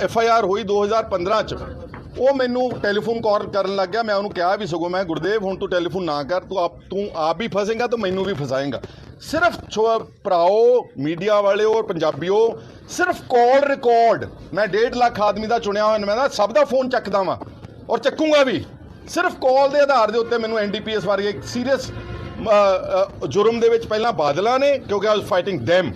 FIR ਹੋਈ 2015 ਚ ਉਹ ਮੈਨੂੰ ਟੈਲੀਫੋਨ ਕਾਲ ਕਰਨ ਲੱਗ ਗਿਆ। मैं ਉਹਨੂੰ ਕਿਹਾ ਵੀ ਸਗੋਂ मैं गुरदेव ਹੁਣ तू ਟੈਲੀਫੋਨ ना कर, तू आप भी फंसेगा तो मैनू भी फसाएगा। सिर्फ भराओ मीडिया वाले और पंजाबियों, सिर्फ कॉल रिकॉर्ड मैं 1.5 लाख आदमी का चुनिया हुआ, मैं सब का फोन चकदा वा और चकूंगा भी। सिर्फ कॉल के आधार के उत्ते मैनू NDPS वर्गे सीरीयस जुर्म दे विच पहला बादलों ने, क्योंकि आई वाज फाइटिंग दैम,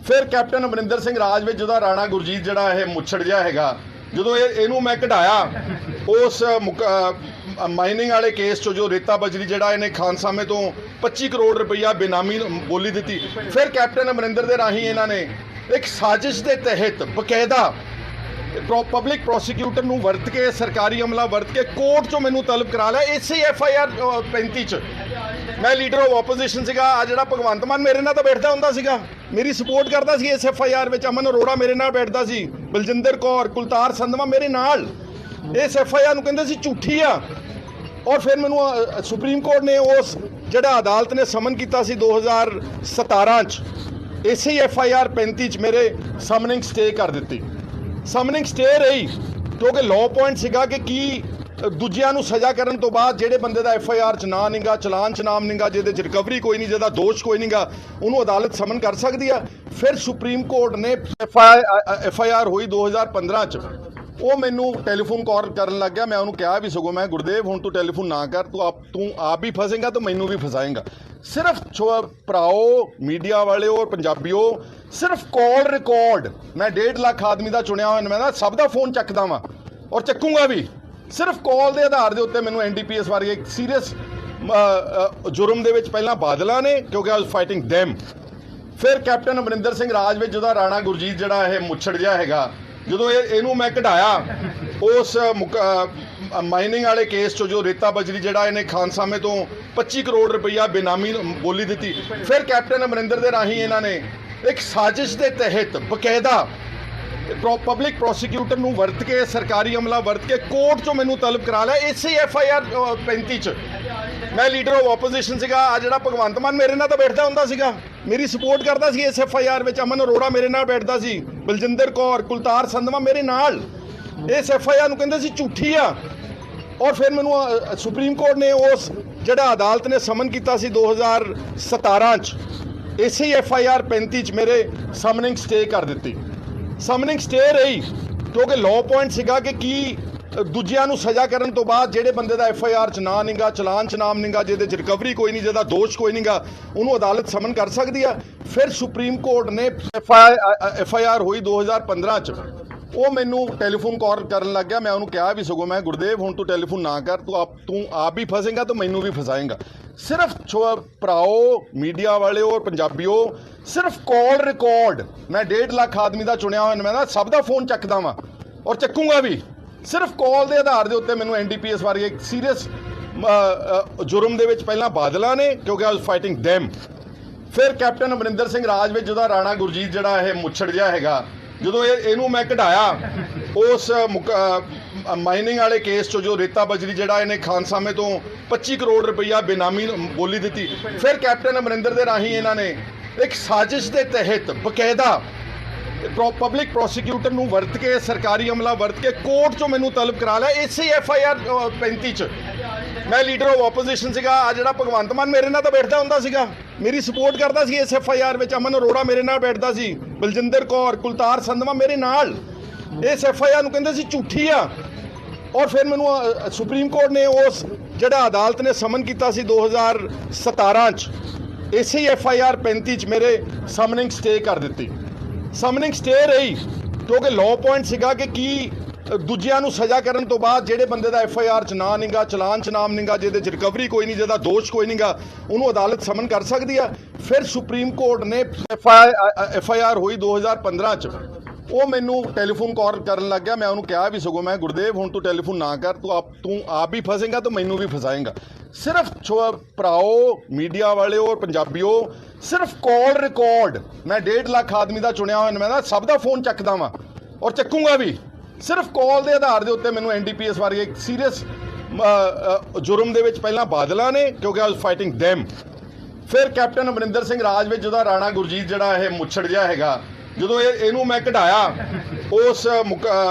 फिर कैप्टन अमरिंदर सिंह राज विच जदा राणा गुरजीत जिहड़ा ये मुछड़ जिहा हैगा, ਜਦੋਂ ਇਹਨੂੰ ਮੈਂ ਕਢਾਇਆ ਉਸ ਮਾਈਨਿੰਗ ਵਾਲੇ ਕੇਸ ਚੋਂ, ਜੋ ਰੇਤਾ ਬਜਰੀ ਜਿਹੜਾ ਇਹਨੇ ਖਾਨਸਾਮੇ ਤੋਂ 25 ਕਰੋੜ ਰੁਪਈਆ ਬੇਨਾਮੀ ਬੋਲੀ ਦਿੱਤੀ, ਫਿਰ ਕੈਪਟਨ ਅਮਰਿੰਦਰ ਦੇ ਰਾਹੀਂ ਇਹਨਾਂ ਨੇ ਇੱਕ ਸਾਜ਼ਿਸ਼ ਦੇ ਤਹਿਤ ਬਕਾਇਦਾ ਪਬਲਿਕ ਪ੍ਰੋਸੀਕਿਊਟਰ ਨੂੰ ਵਰਤ ਕੇ, ਸਰਕਾਰੀ ਅਮਲਾ ਵਰਤ ਕੇ ਕੋਰਟ ਚੋਂ ਮੈਨੂੰ ਤਲਬ ਕਰਾ ਲਿਆ। ਇਸੇ FIR 35 ਚ मैं लीडर ऑफ ओपोजिशन सीगा। आ जिहड़ा भगवंत मान मेरे नाल तां बैठदा हुंदा सीगा, मेरी सपोर्ट करदा सी इस FIR विच। अमन अरोड़ा मेरे नाल बैठदा सी, बलजिंदर कौर, कुलतार संधवा मेरे नाल। इस FIR नूं कहिंदे सी झूठी आ। और फिर मैनूं सुप्रीम कोर्ट ने उस जिहड़ा अदालत ने समन कीता सी 2017 च, इसे FIR 35 च मेरे समनिंग स्टे कर दित्ती। समनिंग स्टे रही क्योंकि लॉ पॉइंट सीगा कि की दूजिਆਂ ਨੂੰ सज़ा करन तो बाद ਜਿਹੜੇ ਬੰਦੇ ਦਾ FIR 'ਚ ਨਾਂ ਨਹੀਂਗਾ, ਚਲਾਨ 'ਚ ਨਾਮ ਨਹੀਂਗਾ, ਜਿਹਦੇ 'ਚ ਰਿਕਵਰੀ ਕੋਈ ਨਹੀਂ, ਜਿਹਦਾ ਦੋਸ਼ ਕੋਈ ਨਹੀਂਗਾ, ਉਹਨੂੰ ਅਦਾਲਤ ਸਮਨ ਕਰ ਸਕਦੀ ਆ। ਫਿਰ ਸੁਪਰੀਮ ਕੋਰਟ ਨੇ FIR ਹੋਈ 2015 ਚ ਉਹ ਮੈਨੂੰ ਟੈਲੀਫੋਨ ਕਾਲ ਕਰਨ ਲੱਗ ਗਿਆ। मैं ਉਹਨੂੰ ਕਿਹਾ ਵੀ ਸਗੋਂ मैं गुरदेव ਹੁਣ तू ਟੈਲੀਫੋਨ ना कर, तू आप भी फंसेगा तो मैनू भी फसाएगा। सिर्फ भराओ मीडिया वाले और पंजाबियों, सिर्फ कॉल रिकॉर्ड मैं 1.5 लाख आदमी का चुनिया हुआ, मैं सब का फोन चकदा वा और चकूंगा भी। सिर्फ कॉल के आधार के उत्ते मैनू NDPS वर्गे सीरीयस जुर्म दे विच पहला बादलों ने, क्योंकि आई वाज फाइटिंग दैम, फिर कैप्टन अमरिंदर सिंह राज विच जदा राणा गुरजीत जिहड़ा ये मुछड़ जिहा हैगा, ਜਦੋਂ ਇਹਨੂੰ ਮੈਂ ਕਢਾਇਆ ਉਸ ਮਾਈਨਿੰਗ ਵਾਲੇ ਕੇਸ ਚੋਂ, ਜੋ ਰੇਤਾ ਬਜਰੀ ਜਿਹੜਾ ਇਹਨੇ ਖਾਨਸਾਮੇ ਤੋਂ 25 ਕਰੋੜ ਰੁਪਈਆ ਬੇਨਾਮੀ ਬੋਲੀ ਦਿੱਤੀ, ਫਿਰ ਕੈਪਟਨ ਅਮਰਿੰਦਰ ਦੇ ਰਾਹੀਂ ਇਹਨਾਂ ਨੇ ਇੱਕ ਸਾਜ਼ਿਸ਼ ਦੇ ਤਹਿਤ ਬਕਾਇਦਾ ਪਬਲਿਕ ਪ੍ਰੋਸੀਕਿਊਟਰ ਨੂੰ ਵਰਤ ਕੇ, ਸਰਕਾਰੀ ਅਮਲਾ ਵਰਤ ਕੇ ਕੋਰਟ ਚੋਂ ਮੈਨੂੰ ਤਲਬ ਕਰਾ ਲਿਆ। ਇਸੇ FIR 35 ਚ ਮੈਂ ਲੀਡਰ ਆਫ ਓਪੋजिशन ਸੀਗਾ। ਆ ਜਿਹੜਾ ਭਗਵੰਤ ਮਾਨ ਮੇਰੇ ਨਾਲ ਤਾਂ ਬੈਠਦਾ ਹੁੰਦਾ ਸੀਗਾ, ਮੇਰੀ ਸਪੋਰਟ ਕਰਦਾ ਸੀ ਇਸ FIR ਵਿੱਚ। ਅਮਨ ਅਰੋੜਾ ਮੇਰੇ ਨਾਲ ਬੈਠਦਾ ਸੀ, ਬਲਜਿੰਦਰ ਕੌਰ, ਕੁਲਤਾਰ ਸੰਧਵਾ ਮੇਰੇ ਨਾਲ। ਇਸ FIR ਨੂੰ ਕਹਿੰਦੇ ਸੀ ਝੂਠੀ ਆ। ਔਰ ਫਿਰ ਮੈਨੂੰ ਸੁਪਰੀਮ ਕੋਰਟ ਨੇ ਉਸ ਜਿਹੜਾ ਅਦਾਲਤ ਨੇ ਸਮਨ ਕੀਤਾ ਸੀ 2017 ਚ, ਇਸੇ FIR 35 ਚ ਮੇਰੇ ਸਮਨਿੰਗ ਸਟੇ ਕਰ ਦਿੱਤੀ। ਸਮਨਿੰਗ ਸਟੇ ਰਹੀ ਕਿਉਂਕਿ ਲॉ ਪੁਆਇੰਟ ਸੀਗਾ ਕਿ ਕੀ ਦੂਜਿਆਂ ਨੂੰ ਸਜ਼ਾ ਕਰਨ ਤੋਂ ਬਾਅਦ ਜਿਹੜੇ ਬੰਦੇ ਦਾ FIR 'ਚ ਨਾਂ ਨਹੀਂਗਾ, ਚਲਾਨ 'ਚ ਨਾਮ ਨਹੀਂਗਾ, ਜਿਹਦੇ 'ਚ ਰਿਕਵਰੀ ਕੋਈ ਨਹੀਂ, ਜਿਹਦਾ ਦੋਸ਼ ਕੋਈ ਨਹੀਂਗਾ, ਉਹਨੂੰ ਅਦਾਲਤ ਸਮਨ ਕਰ ਸਕਦੀ ਆ। ਫਿਰ ਸੁਪਰੀਮ ਕੋਰਟ ਨੇ FIR ਹੋਈ 2015 ਚ ਉਹ ਮੈਨੂੰ ਟੈਲੀਫੋਨ ਕਾਲ ਕਰਨ ਲੱਗ ਗਿਆ। मैं ਉਹਨੂੰ ਕਿਹਾ ਵੀ ਸਗੋਂ मैं गुरदेव ਹੁਣ तू ਟੈਲੀਫੋਨ ना कर, तू आप भी फंसेगा तो मैनू भी फसाएगा। सिर्फ भराओ मीडिया वाले और पंजाबियों, सिर्फ कॉल रिकॉर्ड मैं 1.5 लाख आदमी का चुनिया हुआ, मैं सब का फोन चकदा वा और चकूंगा भी। सिर्फ कॉल के आधार के उत्ते मैनू NDPS वर्गे सीरीयस जुर्म दे विच पहला बादलों ने, क्योंकि आई वाज फाइटिंग दैम, फिर कैप्टन अमरिंदर सिंह राज विच जदा राणा गुरजीत जिहड़ा ये मुछड़ जिहा हैगा, ਜਦੋਂ ਇਹਨੂੰ ਮੈਂ ਕਢਾਇਆ ਉਸ ਮਾਈਨਿੰਗ ਵਾਲੇ ਕੇਸ ਚੋਂ, ਜੋ ਰੇਤਾ ਬਜਰੀ ਜਿਹੜਾ ਇਹਨੇ ਖਾਨਸਾਮੇ ਤੋਂ 25 ਕਰੋੜ ਰੁਪਈਆ ਬੇਨਾਮੀ ਬੋਲੀ ਦਿੱਤੀ, ਫਿਰ ਕੈਪਟਨ ਅਮਰਿੰਦਰ ਦੇ ਰਾਹੀਂ ਇਹਨਾਂ ਨੇ ਇੱਕ ਸਾਜ਼ਿਸ਼ ਦੇ ਤਹਿਤ ਬਕਾਇਦਾ ਪਬਲਿਕ ਪ੍ਰੋਸੀਕਿਊਟਰ ਨੂੰ ਵਰਤ ਕੇ, ਸਰਕਾਰੀ ਅਮਲਾ ਵਰਤ ਕੇ ਕੋਰਟ ਚੋਂ ਮੈਨੂੰ ਤਲਬ ਕਰਾ ਲਿਆ। ਇਸੇ FIR 35 ਚ ਮੈਂ ਲੀਡਰ ਆਫ ਓਪੋजिशन ਸੀਗਾ। ਆ ਜਿਹੜਾ ਭਗਵੰਤ ਮਾਨ ਮੇਰੇ ਨਾਲ ਤਾਂ ਬੈਠਦਾ ਹੁੰਦਾ ਸੀਗਾ, ਮੇਰੀ ਸਪੋਰਟ ਕਰਦਾ ਸੀ ਇਸ FIR ਵਿੱਚ। ਅਮਨ ਅਰੋੜਾ ਮੇਰੇ ਨਾਲ ਬੈਠਦਾ ਸੀ, ਬਲਜਿੰਦਰ ਕੌਰ, ਕੁਲਤਾਰ ਸੰਧਵਾ ਮੇਰੇ ਨਾਲ। ਇਸ FIR ਨੂੰ ਕਹਿੰਦੇ ਸੀ ਝੂਠੀ ਆ। ਔਰ ਫਿਰ ਮੈਨੂੰ ਸੁਪਰੀਮ ਕੋਰਟ ਨੇ ਉਸ ਜਿਹੜਾ ਅਦਾਲਤ ਨੇ ਸਮਨ ਕੀਤਾ ਸੀ 2017 ਚ, ਇਸੇ FIR 35 ਚ ਮੇਰੇ ਸਮਨਿੰਗ ਸਟੇ ਕਰ ਦਿੱਤੀ। ਸਮਨਿੰਗ ਸਟੇ ਰਹੀ ਕਿਉਂਕਿ ਲॉ ਪੁਆਇੰਟ ਸੀਗਾ ਕਿ ਕੀ ਦੂਜਿਆਂ ਨੂੰ ਸਜ਼ਾ ਕਰਨ ਤੋਂ ਬਾਅਦ ਜਿਹੜੇ ਬੰਦੇ ਦਾ FIR 'ਚ ਨਾਂ ਨਹੀਂਗਾ, ਚਲਾਨ 'ਚ ਨਾਮ ਨਹੀਂਗਾ, ਜਿਹਦੇ 'ਚ ਰਿਕਵਰੀ ਕੋਈ ਨਹੀਂ, ਜਿਹਦਾ ਦੋਸ਼ ਕੋਈ ਨਹੀਂਗਾ, ਉਹਨੂੰ ਅਦਾਲਤ ਸਮਨ ਕਰ ਸਕਦੀ ਆ। ਫਿਰ ਸੁਪਰੀਮ ਕੋਰਟ ਨੇ FIR ਹੋਈ 2015 ਚ ਉਹ ਮੈਨੂੰ ਟੈਲੀਫੋਨ ਕਾਲ ਕਰਨ ਲੱਗ ਗਿਆ। मैं ਉਹਨੂੰ ਕਿਹਾ ਵੀ ਸਗੋਂ मैं गुरदेव ਹੁਣ तू ਟੈਲੀਫੋਨ ना कर, तू आप भी फंसेगा तो मैनू भी फसाएगा। सिर्फ भराओ मीडिया वाले और पंजाबियों, सिर्फ कॉल रिकॉर्ड मैं 1.5 लाख आदमी का चुनिया हुआ, मैं सब का फोन चकदा वा और चकूंगा भी। सिर्फ कॉल के आधार के उत्ते मैनू NDPS वर्गे सीरीयस जुर्म दे विच पहला बादलों ने, क्योंकि आई वाज फाइटिंग दैम, फिर कैप्टन अमरिंदर सिंह राज विच जदा राणा गुरजीत जिहड़ा ये मुछड़ जिहा हैगा, ਜਦੋਂ ਇਹਨੂੰ ਮੈਂ ਕਢਾਇਆ ਉਸ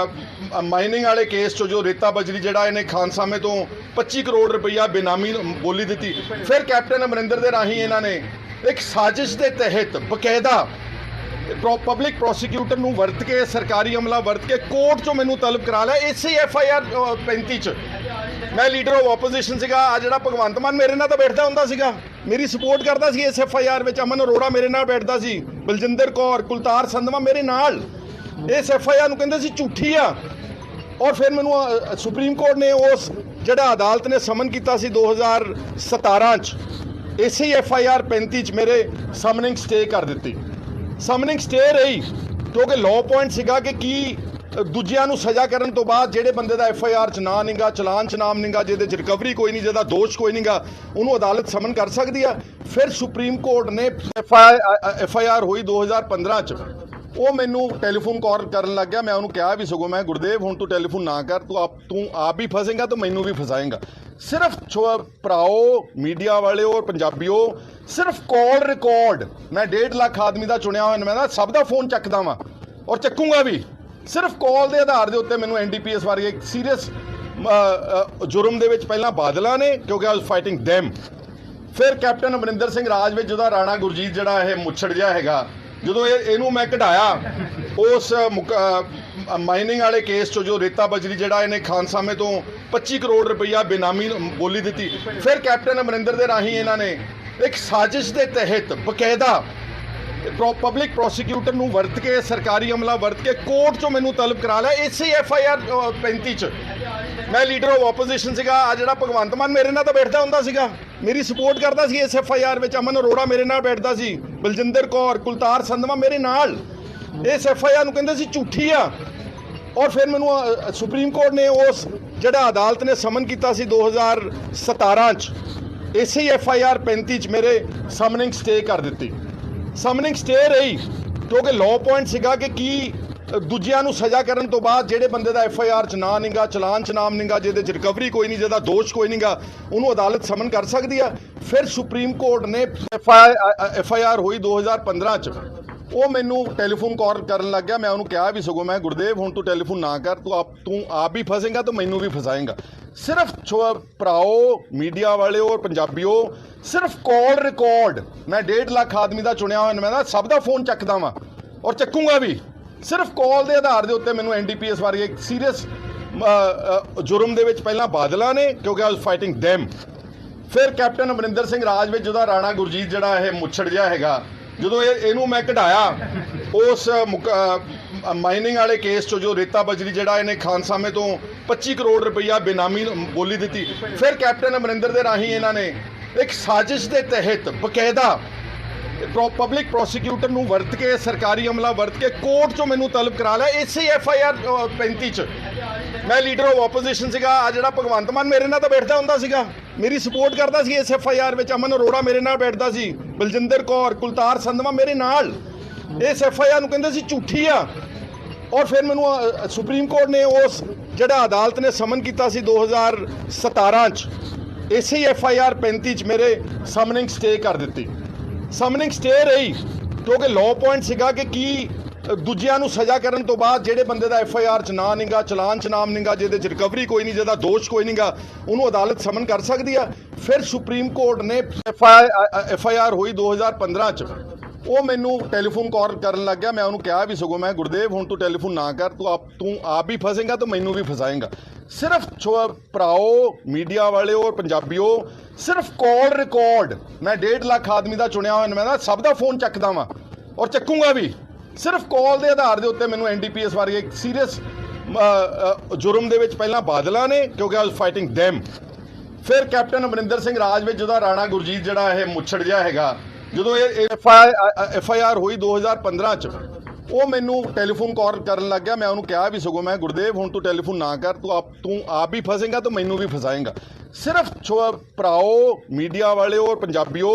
ਮਾਈਨਿੰਗ ਵਾਲੇ ਕੇਸ 'ਚੋਂ ਜੋ ਰੇਤਾ ਬਜਰੀ ਜਿਹੜਾ ਇਹਨੇ ਖਾਨਸਾਮੇ ਤੋਂ 25 ਕਰੋੜ ਰੁਪਈਆ ਬੇਨਾਮੀ ਬੋਲੀ ਦਿੱਤੀ। ਫਿਰ ਕੈਪਟਨ ਅਮਰਿੰਦਰ ਦੇ ਰਾਹੀਂ ਇਹਨਾਂ ਨੇ ਇੱਕ ਸਾਜ਼ਿਸ਼ ਦੇ ਤਹਿਤ ਬਕਾਇਦਾ ਪਬਲਿਕ ਪ੍ਰੋਸੀਕਿਊਟਰ ਨੂੰ ਵਰਤ ਕੇ ਸਰਕਾਰੀ ਅਮਲਾ ਵਰਤ ਕੇ ਕੋਰਟ 'ਚੋਂ ਮੈਨੂੰ ਤਲਬ ਕਰਾ ਲਿਆ। ਇਸੇ FIR 35 'ਚ ਮੈਂ ਲੀਡਰ ਆਫ ਆਪੋਜੀਸ਼ਨ ਸੀਗਾ। ਆ ਜਿਹੜਾ ਭਗਵੰਤ ਮਾਨ ਮੇਰੇ ਨਾਲ ਤਾਂ ਬੈਠਦਾ ਹੁੰਦਾ ਸੀਗਾ, ਮੇਰੀ ਸਪੋਰਟ ਕਰਦਾ ਸੀ ਇਸ FIR ਵਿੱਚ। ਅਮਨ ਅਰੋੜਾ ਮੇਰੇ ਨਾਲ ਬੈਠਦਾ ਸੀ, ਬਲਜਿੰਦਰ ਕੌਰ, ਕੁਲਤਾਰ ਸੰਧਵਾ ਮੇਰੇ ਨਾਲ। ਇਸ FIR ਨੂੰ ਕਹਿੰਦੇ ਸੀ ਝੂਠੀ ਆ। ਔਰ ਫਿਰ ਮੈਨੂੰ ਸੁਪਰੀਮ ਕੋਰਟ ਨੇ ਉਸ ਜਿਹੜਾ ਅਦਾਲਤ ਨੇ ਸਮਨ ਕੀਤਾ ਸੀ 2017 'ਚ, ਇਸੇ FIR 35 'ਚ ਮੇਰੇ ਸਮਨਿੰਗ ਸਟੇ ਕਰ ਦਿੱਤੀ। ਸਮਨਿੰਗ ਸਟੇ ਰਹੀ ਕਿਉਂਕਿ ਲਾਅ ਪੁਆਇੰਟ ਸੀਗਾ ਕਿ ਕੀ ਦੂਜਿਆਂ ਨੂੰ ਸਜ਼ਾ ਕਰਨ ਤੋਂ ਬਾਅਦ ਜਿਹੜੇ ਬੰਦੇ ਦਾ FIR 'ਚ ਨਾਂ ਨਹੀਂਗਾ, ਚਲਾਨ 'ਚ ਨਾਮ ਨਹੀਂਗਾ, ਜਿਹਦੇ 'ਚ ਰਿਕਵਰੀ ਕੋਈ ਨਹੀਂ, ਜਿਹਦਾ ਦੋਸ਼ ਕੋਈ ਨਹੀਂਗਾ, ਉਹਨੂੰ ਅਦਾਲਤ ਸਮਨ ਕਰ ਸਕਦੀ ਆ। ਫਿਰ ਸੁਪਰੀਮ ਕੋਰਟ ਨੇ FIR ਹੋਈ 2015 'ਚ, ਉਹ ਮੈਨੂੰ ਟੈਲੀਫੋਨ ਕਾਲ ਕਰਨ ਲੱਗ ਗਿਆ। ਮੈਂ ਉਹਨੂੰ ਕਿਹਾ ਵੀ ਸਗੋਂ ਮੈਂ ਗੁਰਦੇਵ ਹੁਣ ਤੂੰ ਟੈਲੀਫੋਨ ਨਾ ਕਰ, ਤੂੰ ਆਪ ਵੀ ਫਸੇਗਾ ਤਾਂ ਮੈਨੂੰ ਵੀ ਫਸਾਏਗਾ। ਸਿਰਫ ਭਰਾਓ ਮੀਡੀਆ ਵਾਲਿਓ ਔਰ ਪੰਜਾਬੀਓ, ਸਿਰਫ ਕਾਲ ਰਿਕਾਰਡ ਮੈਂ 1.5 ਲੱਖ ਆਦਮੀ ਦਾ ਚੁਣਿਆ ਹੋਇਆ ਨੁਮਾਇੰਦਾ ਸਭ ਦਾ ਫੋਨ ਚੱਕਦਾ ਵਾਂ ਔਰ ਚੱਕੂਗਾ ਵੀ। ਸਿਰਫ ਕਾਲ ਦੇ ਆਧਾਰ ਦੇ ਉੱਤੇ ਮੈਨੂੰ NDPS ਵਰਗੇ ਇੱਕ ਸੀਰੀਅਸ ਜੁਰਮ ਦੇ ਵਿੱਚ ਪਹਿਲਾਂ ਬਾਦਲਾਂ ਨੇ, ਕਿਉਂਕਿ ਆਈ ਵਾਸ ਫਾਈਟਿੰਗ ਦੈਮ। ਫਿਰ ਕੈਪਟਨ ਅਮਰਿੰਦਰ ਸਿੰਘ ਰਾਜ ਵਿੱਚ ਜਿਹਦਾ ਰਾਣਾ ਗੁਰਜੀਤ ਜਿਹੜਾ ਇਹ ਮੁੱਛੜ ਜਿਹਾ ਹੈਗਾ, ਜਦੋਂ ਇਹਨੂੰ ਮੈਂ ਕਢਾਇਆ ਉਸ ਮਾਈਨਿੰਗ ਵਾਲੇ ਕੇਸ 'ਚੋਂ ਜੋ ਰੇਤਾ ਬਜਰੀ ਜਿਹੜਾ ਇਹਨੇ ਖਾਨਸਾਮੇ ਤੋਂ 25 ਕਰੋੜ ਰੁਪਈਆ ਬੇਨਾਮੀ ਬੋਲੀ ਦਿੱਤੀ। ਫਿਰ ਕੈਪਟਨ ਅਮਰਿੰਦਰ ਦੇ ਰਾਹੀਂ ਇਹਨਾਂ ਨੇ ਇੱਕ ਸਾਜ਼ਿਸ਼ ਦੇ ਤਹਿਤ ਬਕਾਇਦਾ ਪਬਲਿਕ ਪ੍ਰੋਸੀਕਿਊਟਰ ਨੂੰ ਵਰਤ ਕੇ ਸਰਕਾਰੀ ਅਮਲਾ ਵਰਤ ਕੇ ਕੋਰਟ 'ਚੋਂ ਮੈਨੂੰ ਤਲਬ ਕਰਾ ਲਿਆ। ਇਸੇ FIR 35 'ਚ ਮੈਂ ਲੀਡਰ ਆਫ ਆਪੋਜੀਸ਼ਨ ਸੀਗਾ। ਆ ਜਿਹੜਾ ਭਗਵੰਤ ਮਾਨ ਮੇਰੇ ਨਾਲ ਤਾਂ ਬੈਠਦਾ ਹੁੰਦਾ ਸੀਗਾ, ਮੇਰੀ ਸਪੋਰਟ ਕਰਦਾ ਸੀ ਇਸ FIR ਵਿੱਚ। ਅਮਨ ਅਰੋੜਾ ਮੇਰੇ ਨਾਲ ਬੈਠਦਾ ਸੀ, ਬਲਜਿੰਦਰ ਕੌਰ, ਕੁਲਤਾਰ ਸੰਧਵਾ ਮੇਰੇ ਨਾਲ। ਇਸ FIR ਨੂੰ ਕਹਿੰਦੇ ਸੀ ਝੂਠੀ ਆ। ਔਰ ਫਿਰ ਮੈਨੂੰ ਸੁਪਰੀਮ ਕੋਰਟ ਨੇ ਉਸ ਜਿਹੜਾ ਅਦਾਲਤ ਨੇ ਸਮਨ ਕੀਤਾ ਸੀ 2017 'ਚ, ਇਸੇ FIR 35 'ਚ ਮੇਰੇ ਸਮਨਿੰਗ ਸਟੇ ਕਰ ਦਿੱਤੀ। ਸਮਨਿੰਗ ਸਟੇ ਰਹੀ ਕਿਉਂਕਿ ਲਾਅ ਪੁਆਇੰਟ ਸੀਗਾ ਕਿ ਕੀ ਦੂਜਿਆਂ ਨੂੰ ਸਜ਼ਾ ਕਰਨ ਤੋਂ ਬਾਅਦ ਜਿਹੜੇ ਬੰਦੇ ਦਾ FIR 'ਚ ਨਾਂ ਨਹੀਂਗਾ, ਚਲਾਨ 'ਚ ਨਾਮ ਨਹੀਂਗਾ, ਜਿਹਦੇ 'ਚ ਰਿਕਵਰੀ ਕੋਈ ਨਹੀਂ, ਜਿਹਦਾ ਦੋਸ਼ ਕੋਈ ਨਹੀਂਗਾ, ਉਹਨੂੰ ਅਦਾਲਤ ਸਮਨ ਕਰ ਸਕਦੀ ਆ। ਫਿਰ ਸੁਪਰੀਮ ਕੋਰਟ ਨੇ FIR ਹੋਈ 2015 'ਚ, ਉਹ ਮੈਨੂੰ ਟੈਲੀਫੋਨ ਕਾਲ ਕਰਨ ਲੱਗ ਗਿਆ। ਮੈਂ ਉਹਨੂੰ ਕਿਹਾ ਵੀ ਸਗੋਂ ਮੈਂ ਗੁਰਦੇਵ ਹੁਣ ਤੂੰ ਟੈਲੀਫੋਨ ਨਾ ਕਰ, ਤੂੰ ਆਪ ਵੀ ਫਸੇਗਾ ਤਾਂ ਮੈਨੂੰ ਵੀ ਫਸਾਏਗਾ। ਸਿਰਫ ਭਰਾਓ ਮੀਡੀਆ ਵਾਲਿਓ ਔਰ ਪੰਜਾਬੀਓ, ਸਿਰਫ ਕਾਲ ਰਿਕਾਰਡ ਮੈਂ 1.5 ਲੱਖ ਆਦਮੀ ਦਾ ਚੁਣਿਆ ਹੋਇਆ ਨੁਮਾਇੰਦਾ ਸਭ ਦਾ ਫੋਨ ਚੱਕਦਾ ਵਾਂ ਔਰ ਚੱਕੂਗਾ ਵੀ। ਸਿਰਫ ਕਾਲ ਦੇ ਆਧਾਰ ਦੇ ਉੱਤੇ ਮੈਨੂੰ NDPS ਵਰਗੇ ਇੱਕ ਸੀਰੀਅਸ ਜੁਰਮ ਦੇ ਵਿੱਚ ਪਹਿਲਾਂ ਬਾਦਲਾਂ ਨੇ, ਕਿਉਂਕਿ ਆਈ ਵਾਸ ਫਾਈਟਿੰਗ ਦੈਮ। ਫਿਰ ਕੈਪਟਨ ਅਮਰਿੰਦਰ ਸਿੰਘ ਰਾਜ ਵਿੱਚ ਜਿਹਦਾ ਰਾਣਾ ਗੁਰਜੀਤ ਜਿਹੜਾ ਇਹ ਮੁੱਛੜ ਜਿਹਾ ਹੈਗਾ, ਜਦੋਂ ਇਹਨੂੰ ਮੈਂ ਕਢਾਇਆ ਉਸ ਮਾਈਨਿੰਗ ਵਾਲੇ ਕੇਸ 'ਚੋਂ ਜੋ ਰੇਤਾ ਬਜਰੀ ਜਿਹੜਾ ਇਹਨੇ ਖਾਨਸਾਮੇ ਤੋਂ 25 ਕਰੋੜ ਰੁਪਈਆ ਬੇਨਾਮੀ ਬੋਲੀ ਦਿੱਤੀ। ਫਿਰ ਕੈਪਟਨ ਅਮਰਿੰਦਰ ਦੇ ਰਾਹੀਂ ਇਹਨਾਂ ਨੇ ਇੱਕ ਸਾਜ਼ਿਸ਼ ਦੇ ਤਹਿਤ ਬਕਾਇਦਾ ਪਬਲਿਕ ਪ੍ਰੋਸੀਕਿਊਟਰ ਨੂੰ ਵਰਤ ਕੇ ਸਰਕਾਰੀ ਅਮਲਾ ਵਰਤ ਕੇ ਕੋਰਟ 'ਚੋਂ ਮੈਨੂੰ ਤਲਬ ਕਰਾ ਲਿਆ। ਇਸੇ FIR 35 'ਚ ਮੈਂ ਲੀਡਰ ਆਫ ਆਪੋਜੀਸ਼ਨ ਸੀਗਾ। ਆ ਜਿਹੜਾ ਭਗਵੰਤ ਮਾਨ ਮੇਰੇ ਨਾਲ ਤਾਂ ਬੈਠਦਾ ਹੁੰਦਾ ਸੀਗਾ, ਮੇਰੀ ਸਪੋਰਟ ਕਰਦਾ ਸੀ ਇਸ FIR ਵਿੱਚ। ਅਮਨ ਅਰੋੜਾ ਮੇਰੇ ਨਾਲ ਬੈਠਦਾ ਸੀ, ਬਲਜਿੰਦਰ ਕੌਰ, ਕੁਲਤਾਰ ਸੰਧਵਾ ਮੇਰੇ ਨਾਲ। ਇਸ FIR ਨੂੰ ਕਹਿੰਦੇ ਸੀ ਝੂਠੀ ਆ। ਔਰ ਫਿਰ ਮੈਨੂੰ ਸੁਪਰੀਮ ਕੋਰਟ ਨੇ ਉਸ ਜਿਹੜਾ ਅਦਾਲਤ ਨੇ ਸਮਨ ਕੀਤਾ ਸੀ 2017 'ਚ, ਇਸੇ FIR 35 'ਚ ਮੇਰੇ ਸਮਨਿੰਗ ਸਟੇ ਕਰ ਦਿੱਤੀ। ਸਮਨਿੰਗ ਸਟੇ ਰਹੀ ਕਿਉਂਕਿ ਲਾਅ ਪੁਆਇੰਟ ਸੀਗਾ ਕਿ ਕੀ ਦੂਜਿਆਂ ਨੂੰ ਸਜ਼ਾ ਕਰਨ ਤੋਂ ਬਾਅਦ ਜਿਹੜੇ ਬੰਦੇ ਦਾ FIR 'ਚ ਨਾਂ ਨਹੀਂਗਾ, ਚਲਾਨ 'ਚ ਨਾਮ ਨਹੀਂਗਾ, ਜਿਹਦੇ 'ਚ ਰਿਕਵਰੀ ਕੋਈ ਨਹੀਂ, ਜਿਹਦਾ ਦੋਸ਼ ਕੋਈ ਨਹੀਂਗਾ, ਉਹਨੂੰ ਅਦਾਲਤ ਸਮਨ ਕਰ ਸਕਦੀ ਆ। ਫਿਰ ਸੁਪਰੀਮ ਕੋਰਟ ਨੇ FIR ਹੋਈ 2015 'ਚ, ਉਹ ਮੈਨੂੰ ਟੈਲੀਫੋਨ ਕਾਲ ਕਰਨ ਲੱਗ ਗਿਆ। ਮੈਂ ਉਹਨੂੰ ਕਿਹਾ ਵੀ ਸਗੋਂ ਮੈਂ ਗੁਰਦੇਵ ਹੁਣ ਤੂੰ ਟੈਲੀਫੋਨ ਨਾ ਕਰ, ਤੂੰ ਆਪ ਵੀ ਫਸੇਗਾ ਤਾਂ ਮੈਨੂੰ ਵੀ ਫਸਾਏਗਾ। ਸਿਰਫ ਭਰਾਓ ਮੀਡੀਆ ਵਾਲਿਓ ਔਰ ਪੰਜਾਬੀਓ, ਸਿਰਫ ਕਾਲ ਰਿਕਾਰਡ ਮੈਂ 1.5 ਲੱਖ ਆਦਮੀ ਦਾ ਚੁਣਿਆ ਹੋਇਆ ਨੁਮਾਇੰਦਾ ਸਭ ਦਾ ਫੋਨ ਚੱਕਦਾ ਵਾਂ ਔਰ ਚੱਕੂਗਾ ਵੀ। ਸਿਰਫ ਕਾਲ ਦੇ ਆਧਾਰ ਦੇ ਉੱਤੇ ਮੈਨੂੰ NDPS ਵਰਗੇ ਇੱਕ ਸੀਰੀਅਸ ਜੁਰਮ ਦੇ ਵਿੱਚ ਪਹਿਲਾਂ ਬਾਦਲਾਂ ਨੇ, ਕਿਉਂਕਿ ਆਈ ਵਾਸ ਫਾਈਟਿੰਗ ਦੈਮ। ਫਿਰ ਕੈਪਟਨ ਅਮਰਿੰਦਰ ਸਿੰਘ ਰਾਜ ਵਿੱਚ ਜਿਹਦਾ ਰਾਣਾ ਗੁਰਜੀਤ ਜਿਹੜਾ ਇਹ ਮੁੱਛੜ ਜਿਹਾ ਹੈਗਾ, ਜਦੋਂ FIR ਹੋਈ 2015 'ਚ, ਉਹ ਮੈਨੂੰ ਟੈਲੀਫੋਨ ਕਾਲ ਕਰਨ ਲੱਗ ਗਿਆ। ਮੈਂ ਉਹਨੂੰ ਕਿਹਾ ਵੀ ਸਗੋਂ ਮੈਂ ਗੁਰਦੇਵ ਹੁਣ ਤੂੰ ਟੈਲੀਫੋਨ ਨਾ ਕਰ, ਤੂੰ ਆਪ ਵੀ ਫਸੇਗਾ ਤਾਂ ਮੈਨੂੰ ਵੀ ਫਸਾਏਗਾ। ਸਿਰਫ ਭਰਾਓ ਮੀਡੀਆ ਵਾਲਿਓ ਔਰ ਪੰਜਾਬੀਓ,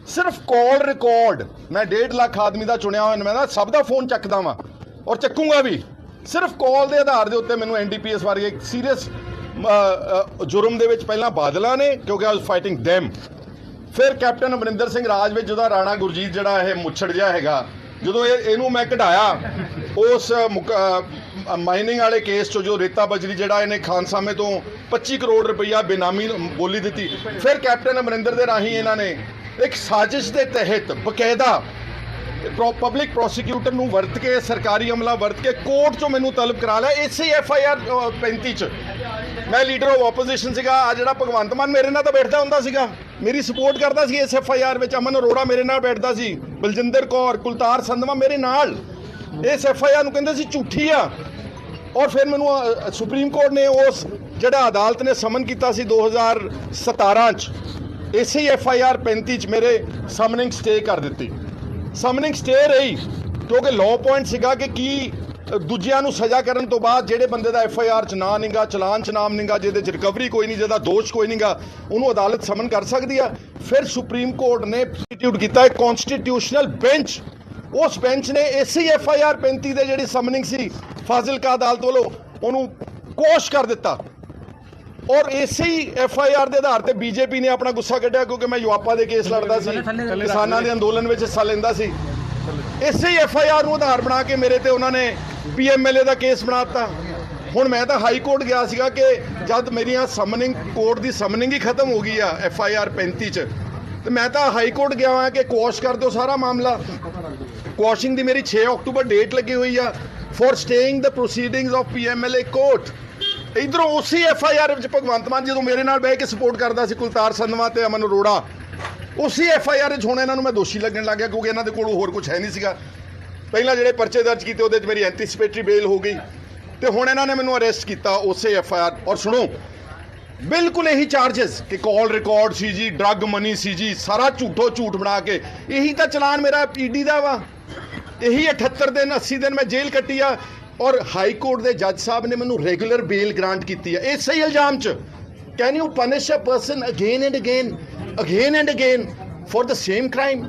ਸਿਰਫ ਕਾਲ ਰਿਕਾਰਡ ਮੈਂ 1.5 ਲੱਖ ਆਦਮੀ ਦਾ ਚੁਣਿਆ ਹੋਇਆ ਨੁਮਾਇੰਦਾ ਸਭ ਦਾ ਫੋਨ ਚੱਕਦਾ ਵਾਂ ਔਰ ਚੱਕੂਗਾ ਵੀ। ਸਿਰਫ ਕਾਲ ਦੇ ਆਧਾਰ ਦੇ ਉੱਤੇ ਮੈਨੂੰ NDPS ਵਰਗੇ ਇੱਕ ਸੀਰੀਅਸ ਜੁਰਮ ਦੇ ਵਿੱਚ ਪਹਿਲਾਂ ਬਾਦਲਾਂ ਨੇ, ਕਿਉਂਕਿ ਆਈ ਵਾਸ ਫਾਈਟਿੰਗ ਦੈਮ। ਫਿਰ ਕੈਪਟਨ ਅਮਰਿੰਦਰ ਸਿੰਘ ਰਾਜ ਵਿੱਚ ਜਿਹਦਾ ਰਾਣਾ ਗੁਰਜੀਤ ਜਿਹੜਾ ਇਹ ਮੁੱਛੜ ਜਿਹਾ ਹੈਗਾ, ਜਦੋਂ ਇਹਨੂੰ ਮੈਂ ਕਢਾਇਆ ਉਸ ਮਾਈਨਿੰਗ ਵਾਲੇ ਕੇਸ 'ਚੋਂ ਜੋ ਰੇਤਾ ਬਜਰੀ ਜਿਹੜਾ ਇਹਨੇ ਖਾਨਸਾਮੇ ਤੋਂ 25 ਕਰੋੜ ਰੁਪਈਆ ਬੇਨਾਮੀ ਬੋਲੀ ਦਿੱਤੀ। ਫਿਰ ਕੈਪਟਨ ਅਮਰਿੰਦਰ ਦੇ ਰਾਹੀਂ ਇਹਨਾਂ ਨੇ ਇੱਕ ਸਾਜ਼ਿਸ਼ ਦੇ ਤਹਿਤ ਬਕਾਇਦਾ ਪਬਲਿਕ ਪ੍ਰੋਸੀਕਿਊਟਰ ਨੂੰ ਵਰਤ ਕੇ ਸਰਕਾਰੀ ਅਮਲਾ ਵਰਤ ਕੇ ਕੋਰਟ 'ਚੋਂ ਮੈਨੂੰ ਤਲਬ ਕਰਾ ਲਿਆ। ਇਸੇ FIR 35 'ਚ ਮੈਂ ਲੀਡਰ ਆਫ ਆਪੋਜੀਸ਼ਨ ਸੀਗਾ। ਆ ਜਿਹੜਾ ਭਗਵੰਤ ਮਾਨ ਮੇਰੇ ਨਾਲ ਤਾਂ ਬੈਠਦਾ ਹੁੰਦਾ ਸੀਗਾ, ਮੇਰੀ ਸਪੋਰਟ ਕਰਦਾ ਸੀ ਇਸ FIR ਵਿੱਚ। ਅਮਨ ਅਰੋੜਾ ਮੇਰੇ ਨਾਲ ਬੈਠਦਾ ਸੀ, ਬਲਜਿੰਦਰ ਕੌਰ, ਕੁਲਤਾਰ ਸੰਧਵਾ ਮੇਰੇ ਨਾਲ। ਇਸ FIR ਨੂੰ ਕਹਿੰਦੇ ਸੀ ਝੂਠੀ ਆ। ਔਰ ਫਿਰ ਮੈਨੂੰ ਸੁਪਰੀਮ ਕੋਰਟ ਨੇ ਉਸ ਜਿਹੜਾ ਅਦਾਲਤ ਨੇ ਸਮਨ ਕੀਤਾ ਸੀ 2017 'ਚ, ਇਸੇ FIR 35 'ਚ ਮੇਰੇ ਸਮਨਿੰਗ ਸਟੇ ਕਰ ਦਿੱਤੀ। ਸਮਨਿੰਗ ਸਟੇ ਰਹੀ ਕਿਉਂਕਿ ਲਾਅ ਪੁਆਇੰਟ ਸੀਗਾ ਕਿ ਕੀ ਦੂਜਿਆਂ ਨੂੰ ਸਜ਼ਾ ਕਰਨ ਤੋਂ ਬਾਅਦ ਜਿਹੜੇ ਬੰਦੇ ਦਾ FIR 'ਚ ਨਾਂ ਨਹੀਂਗਾ, ਚਲਾਨ 'ਚ ਨਾਮ ਨਹੀਂਗਾ, ਜਿਹਦੇ 'ਚ ਰਿਕਵਰੀ ਕੋਈ ਨਹੀਂ, ਜਿਹਦਾ ਦੋਸ਼ ਕੋਈ ਨਹੀਂਗਾ, ਉਹਨੂੰ ਅਦਾਲਤ ਸਮਨ ਕਰ ਸਕਦੀ ਆ। ਫਿਰ ਸੁਪਰੀਮ ਕੋਰਟ ਨੇ ਇੰਸਟੀਟਿਊਟ ਕੀਤਾ ਇੱਕ ਕਨਸਟੀਟਿਊਸ਼ਨਲ ਬੈਂਚ। ਉਸ ਬੈਂਚ ਨੇ ਇਸੇ FIR 35 ਦੇ ਜਿਹੜੀ ਸਮਨਿੰਗ ਸੀ ਫਾਜ਼ਿਲਕਾ ਅਦਾਲਤ ਵੱਲੋਂ ਉਹਨੂੰ ਕੋਸ਼ ਕਰ ਦਿੱਤਾ। ਔਰ ਇਸੇ FIR ਦੇ ਆਧਾਰ ਤੇ BJP ਨੇ ਆਪਣਾ ਗੁੱਸਾ ਕੱਢਿਆ ਕਿਉਂਕਿ ਮੈਂ ਯੂਆਪਾ ਦੇ ਕੇਸ ਲੜਦਾ ਸੀ, ਕਿਸਾਨਾਂ ਦੇ ਅੰਦੋਲਨ ਵਿੱਚ ਹਿੱਸਾ ਲੈਂਦਾ ਸੀ। ਇਸੇ FIR ਨੂੰ ਆਧਾਰ ਬਣਾ ਕੇ ਮੇਰੇ ਤੇ ਉਹਨਾਂ ਨੇ PMLA ਦਾ ਕੇਸ ਬਣਾ ਦਿੱਤਾ। ਹੁਣ ਮੈਂ ਤਾਂ ਹਾਈ ਕੋਰਟ ਗਿਆ ਸੀਗਾ ਕਿ ਜਦ ਮੇਰੀਆਂ ਸਮਨਿੰਗ ਕੋਰਟ ਦੀ ਸਮਨਿੰਗ ਹੀ ਖਤਮ ਹੋ ਗਈ ਆ FIR 35 'ਚ, ਤੇ ਮੈਂ ਤਾਂ ਹਾਈ ਕੋਰਟ ਗਿਆ ਹਾਂ ਕਿ ਕੁਐਸ਼ ਕਰ ਦਿਓ ਸਾਰਾ ਮਾਮਲਾ। ਕੁਐਸ਼ਿੰਗ ਦੀ ਮੇਰੀ 6 ਅਕਤੂਬਰ ਡੇਟ ਲੱਗੀ ਹੋਈ ਆ for staying the proceedings of PMLA court. ਇਧਰੋਂ ਉਸੇ FIR ਵਿੱਚ ਭਗਵੰਤ ਮਾਨ ਜਦੋਂ ਮੇਰੇ ਨਾਲ ਬਹਿ ਕੇ ਸਪੋਰਟ ਕਰਦਾ ਸੀ ਕੁਲਤਾਰ ਸੰਧਵਾ ਤੇ ਅਮਨ ਅਰੋੜਾ, ਉਸੇ FIR ਵਿੱਚ ਹੁਣ ਇਹਨਾਂ ਨੂੰ ਮੈਂ ਦੋਸ਼ੀ ਲੱਗਣ ਲੱਗ ਗਿਆ ਕਿਉਂਕਿ ਇਹਨਾਂ ਦੇ ਕੋਲ ਹੋਰ ਕੁਝ ਹੈ ਨਹੀਂ ਸੀਗਾ। ਪਹਿਲਾਂ ਜਿਹੜੇ ਪਰਚੇ ਦਰਜ ਕੀਤੇ ਉਹਦੇ 'ਚ ਮੇਰੀ ਐਂਟੀਸਿਪੇਟਰੀ ਬੇਲ ਹੋ ਗਈ ਤੇ ਹੁਣ ਇਹਨਾਂ ਨੇ ਮੈਨੂੰ ਅਰੈਸਟ ਕੀਤਾ ਉਸੇ FIR। ਔਰ ਸੁਣੋ, ਬਿਲਕੁਲ ਇਹੀ ਚਾਰजेस ਕਿ ਕਾਲ ਰਿਕਾਰਡ ਸੀ ਜੀ, ਡਰੱਗ ਮਨੀ ਸੀ ਜੀ, ਸਾਰਾ ਝੂਠੋ ਝੂਠ ਬਣਾ ਕੇ ਇਹੀ ਤਾਂ ਚਲਾਨ ਮੇਰਾ PD ਦਾ ਵਾ। ਇਹੀ 78 ਦਿਨ 80 ਦਿਨ ਮੈਂ ਜੇਲ੍ਹ ਕੱਟੀ ਆ। ਔਰ ਹਾਈ ਕੋਰਟ ਦੇ ਜੱਜ ਸਾਹਿਬ ਨੇ ਮੈਨੂੰ ਰੈਗੂਲਰ ਬੇਲ ਗ੍ਰਾਂਟ ਕੀਤੀ ਹੈ ਇਸੇ ਇਲਜ਼ਾਮ 'ਚ। Can you punish a person again and again for the same crime?